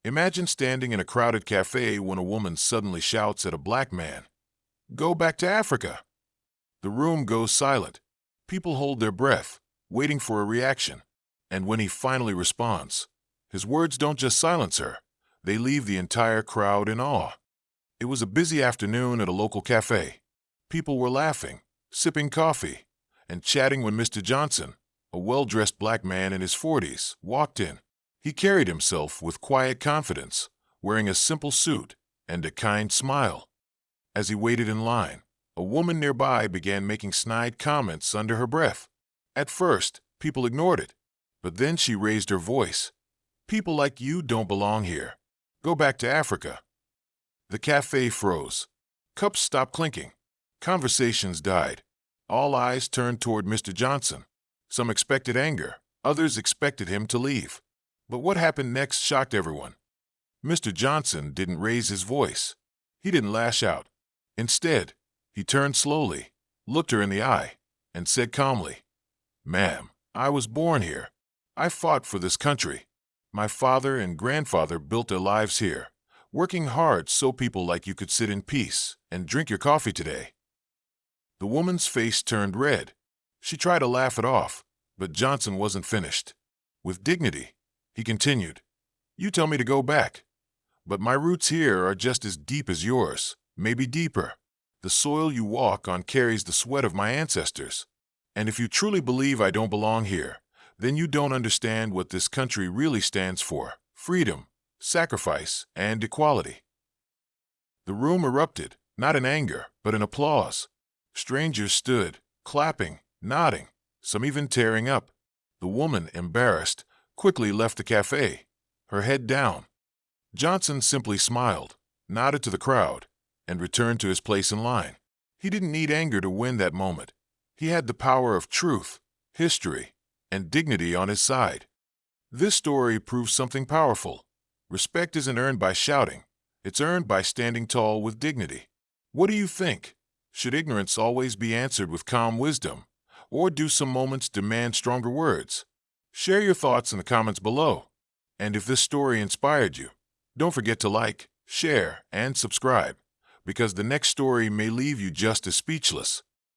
Imagine standing in a crowded cafe when a woman suddenly shouts at a black man, "Go back to Africa!" The room goes silent. People hold their breath, waiting for a reaction. And when he finally responds, his words don't just silence her, they leave the entire crowd in awe. It was a busy afternoon at a local cafe. People were laughing, sipping coffee, and chatting when Mr. Johnson, a well-dressed black man in his 40s, walked in. He carried himself with quiet confidence, wearing a simple suit and a kind smile. As he waited in line, a woman nearby began making snide comments under her breath. At first, people ignored it, but then she raised her voice. "People like you don't belong here. Go back to Africa." The cafe froze. Cups stopped clinking. Conversations died. All eyes turned toward Mr. Johnson. Some expected anger, others expected him to leave. But what happened next shocked everyone. Mr. Johnson didn't raise his voice. He didn't lash out. Instead, he turned slowly, looked her in the eye, and said calmly, "Ma'am, I was born here. I fought for this country. My father and grandfather built their lives here, working hard so people like you could sit in peace and drink your coffee today." The woman's face turned red. She tried to laugh it off, but Johnson wasn't finished. With dignity, he continued, "You tell me to go back, but my roots here are just as deep as yours, maybe deeper. The soil you walk on carries the sweat of my ancestors. And if you truly believe I don't belong here, then you don't understand what this country really stands for: freedom, sacrifice, and equality." The room erupted, not in anger, but in applause. Strangers stood, clapping, nodding, some even tearing up. The woman, embarrassed, quickly left the cafe, her head down. Johnson simply smiled, nodded to the crowd, and returned to his place in line. He didn't need anger to win that moment. He had the power of truth, history, and dignity on his side. This story proves something powerful. Respect isn't earned by shouting. It's earned by standing tall with dignity. What do you think? Should ignorance always be answered with calm wisdom, or do some moments demand stronger words? Share your thoughts in the comments below. And if this story inspired you, don't forget to like, share, and subscribe, because the next story may leave you just as speechless